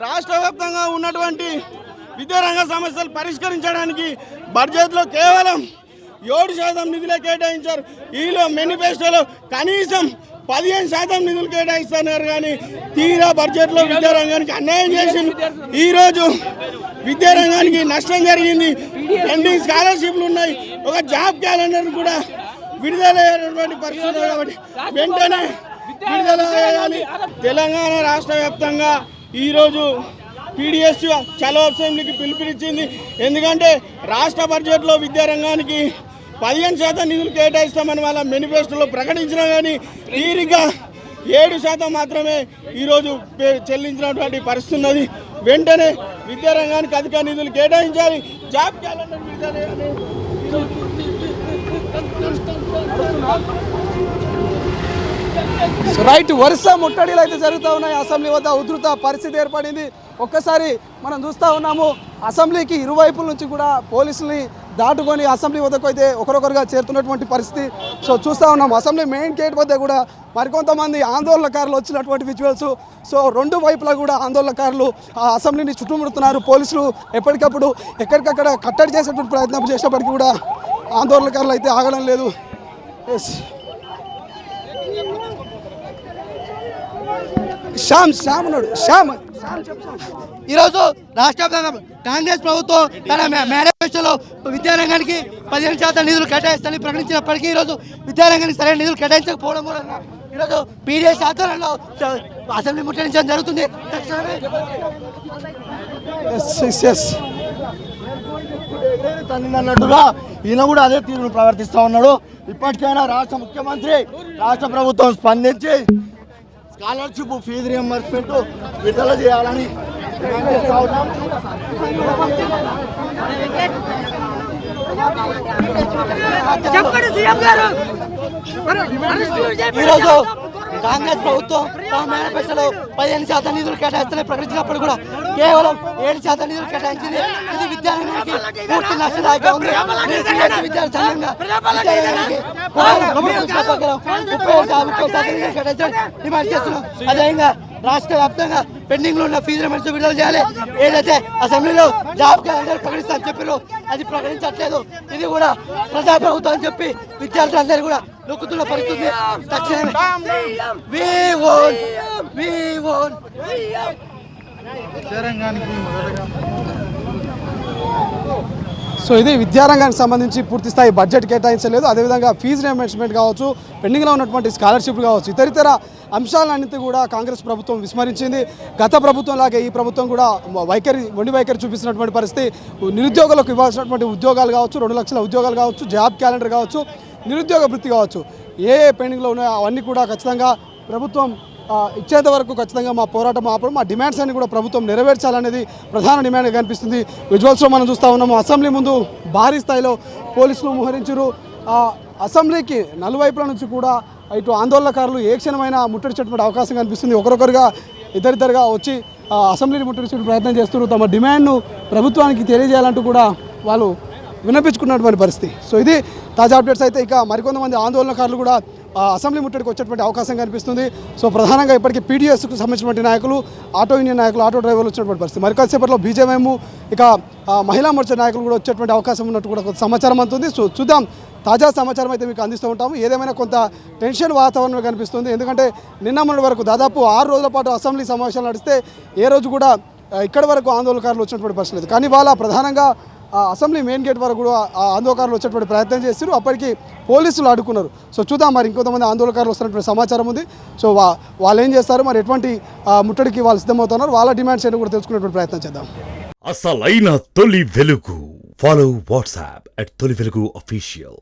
రాష్ట్ర వ్యాప్తంగా ఉన్నటువంటి విద్యారంగ సమస్యలు పరిష్కరించడానికి బడ్జెట్లో కేవలం 7% నిధులే కేటాయించారు. ఈలో మేనిఫెస్టోలో కనీసం 15% నిధులు కేటాయిస్తున్నారు. కానీ తీరా బడ్జెట్లో విద్యారంగానికి అన్యాయం చేసింది. ఈరోజు విద్యారంగానికి నష్టం జరిగింది. పెండింగ్ స్కాలర్షిప్లు ఉన్నాయి. ఒక జాబ్ క్యాలెండర్ కూడా విడుదలయ్యేటువంటి పరిస్థితులు కాబట్టి వెంటనే విడుదల చేయాలి. తెలంగాణ రాష్ట్ర వ్యాప్తంగా ఈరోజు పీడిఎస్ చలో అసెంబ్లీకి పిలుపునిచ్చింది. ఎందుకంటే రాష్ట్ర బడ్జెట్లో విద్యారంగానికి 15% నిధులు కేటాయిస్తామని వాళ్ళ మేనిఫెస్టోలో ప్రకటించినా కానీ తీరిగా 7% మాత్రమే ఈరోజు చెల్లించినటువంటి పరిస్థితి ఉన్నది. వెంటనే విద్యారంగానికి అధిక నిధులు కేటాయించాలి. జాబ్ క్యాలెండర్ విడుదల చేయాలి. రైట్, వరుస ముట్టడిలు అయితే జరుగుతూ ఉన్నాయి. అసెంబ్లీ వద్ద ఉధృత పరిస్థితి ఏర్పడింది. ఒక్కసారి మనం చూస్తూ ఉన్నాము, అసెంబ్లీకి ఇరువైపుల నుంచి కూడా పోలీసుల్ని దాటుకొని అసెంబ్లీ వద్దకు అయితే ఒకరొకరుగా చేరుతున్నటువంటి పరిస్థితి సో చూస్తూ ఉన్నాము. అసెంబ్లీ మెయిన్ గేట్ వద్ద కూడా మరికొంతమంది ఆందోళనకారులు వచ్చినటువంటి విజువల్స్. సో రెండు వైపులా కూడా ఆందోళనకారులు ఆ అసెంబ్లీని చుట్టుముడుతున్నారు. పోలీసులు ఎప్పటికప్పుడు ఎక్కడికక్కడ కట్టడి చేసేటువంటి ప్రయత్నం చేసినప్పటికీ కూడా ఆందోళనకారులు అయితే ఆగడం లేదు. శ్యామ్ ఉన్నాడు. శ్యామ్, ఈరోజు రాష్ట్ర కాంగ్రెస్ ప్రభుత్వం తన మేనిఫెస్టోలో విద్యారంగానికి 15% నిధులు కేటాయిస్తానని ప్రకటించినప్పటికీ ఈరోజు విద్యారంగానికి సరైన నిధులు కేటాయించకపోవడం మూలంగా ఈరోజు పీడిఎస్ ఆధ్వర్యంలో అసెంబ్లీ ముట్టడించడం జరుగుతుంది. అన్నట్టుగా ఈయన కూడా అదే తీరును ప్రవర్తిస్తూ ఉన్నాడు. ఇప్పటికైనా రాష్ట్ర ముఖ్యమంత్రి రాష్ట్ర ప్రభుత్వం స్పందించి స్కాలర్షిప్ ఫీజు రియంబర్స్మెంట్ విడుదల చేయాలని ఈరోజు కాంగ్రెస్ ప్రభుత్వం తమ మేనిఫెస్టోలో 15% నిధులు కేటాయిస్తానని ప్రకటించినప్పుడు కూడా కేవలం 7% నిధులు కేటాయించింది. ఇది విద్యారంగానికి పూర్తి నష్టదాయకంగా ఉంది. విద్యార్థి సంఘంగా కేటాయించడం డిమాండ్ చేస్తున్నాం. అదేవిధంగా రాష్ట్ర వ్యాప్తంగా పెండింగ్ లో ఉన్న ఫీజు రియంబర్స్మెంట్ విడుదల చేయాలి. ఏదైతే అసెంబ్లీలో జాబ్ క్యాలెండర్ ప్రకటిస్తామని చెప్పారో అది ప్రకటించట్లేదు. ఇది కూడా ప్రజాప్రభుత్వం అని చెప్పి విద్యార్థులందరూ కూడా నొక్కుతున్న పరిస్థితి. తక్షణమే సో ఇది విద్యారంగానికి సంబంధించి పూర్తి స్థాయి బడ్జెట్ కేటాయించలేదు. అదేవిధంగా ఫీజు రియంబర్స్మెంట్ కావచ్చు, పెండింగ్లో ఉన్నటువంటి స్కాలర్షిప్ కావచ్చు, ఇతర అంశాలన్నింటి కూడా కాంగ్రెస్ ప్రభుత్వం విస్మరించింది. గత ప్రభుత్వం లాగే ఈ ప్రభుత్వం కూడా మొండి వైఖరి చూపిస్తున్నటువంటి పరిస్థితి. నిరుద్యోగులకు ఇవ్వాల్సినటువంటి ఉద్యోగాలు కావచ్చు, 2 లక్షల ఉద్యోగాలు కావచ్చు, జాబ్ క్యాలెండర్ కావచ్చు, నిరుద్యోగ వృత్తి కావచ్చు, ఏ పెండింగ్లో ఉన్నాయో అవన్నీ కూడా ఖచ్చితంగా ప్రభుత్వం ఇచ్చేంత వరకు ఖచ్చితంగా మా పోరాటం ఆపడం, మా డిమాండ్స్ అన్ని కూడా ప్రభుత్వం నెరవేర్చాలనేది ప్రధాన డిమాండ్గా కనిపిస్తుంది. విజువల్స్లో మనం చూస్తూ ఉన్నాము, అసెంబ్లీ ముందు భారీ స్థాయిలో పోలీసులు మోహరించారు. అసెంబ్లీకి నలువైపుల నుంచి కూడా ఇటు ఆందోళనకారులు ఏ క్షణమైనా ముట్టడించేటువంటి అవకాశం కనిపిస్తుంది. ఒకరొకరుగా ఇద్దరిద్దరుగా వచ్చి అసెంబ్లీని ముట్టడించే ప్రయత్నం చేస్తున్నారు. తమ డిమాండ్ను ప్రభుత్వానికి తెలియజేయాలంటూ కూడా వాళ్ళు విన్నపించుకున్నటువంటి పరిస్థితి. సో ఇది తాజా అప్డేట్స్. అయితే ఇక మరికొంతమంది ఆందోళనకారులు కూడా అసెంబ్లీ ముట్టడికి వచ్చేటువంటి అవకాశం కనిపిస్తుంది. సో ప్రధానంగా ఇప్పటికీ పీడిఎస్కు సంబంధించినటువంటి నాయకులు, ఆటో యూనియన్ నాయకులు, ఆటో డ్రైవర్లు వచ్చినటువంటి పరిస్థితి. మరికొద్దిసేపట్లో బీజేఎం ఇక మహిళా మోర్చా నాయకులు కూడా వచ్చేటువంటి అవకాశం ఉన్నట్టు కూడా కొంత సమాచారం అందుతుంది. సో చూద్దాం, తాజా సమాచారం అయితే మీకు అందిస్తూ ఉంటాము. ఏదేమైనా కొంత టెన్షన్ వాతావరణం కనిపిస్తుంది. ఎందుకంటే నిన్న మొన్నటి వరకు దాదాపు 6 రోజుల పాటు అసెంబ్లీ సమావేశాలు నడిస్తే ఏ రోజు కూడా ఇక్కడి వరకు ఆందోళనకారులు వచ్చినటువంటి పరిస్థితి లేదు. కానీ వాళ్ళ ప్రధానంగా అసెంబ్లీ మెయిన్ గేట్ వరకు కూడా ఆందోళనకారులు వచ్చేటువంటి ప్రయత్నం చేస్తారు. అప్పటికి పోలీసులు అడ్డుకున్నారు. సో చూద్దాం, మరి ఇంకొంతమంది ఆందోళనకారులు వస్తున్నటువంటి సమాచారం ఉంది. సో వాళ్ళు ఏం చేస్తారు, మరి ఎటువంటి ముట్టడికి వాళ్ళు సిద్ధమవుతున్నారు, వాళ్ళ డిమాండ్స్ ఏంటో కూడా తెలుసుకునేటువంటి ప్రయత్నం చేద్దాం. అసలైన తొలి వెలుగు. ఫాలో వాట్సాప్ @తొలి వెలుగు official.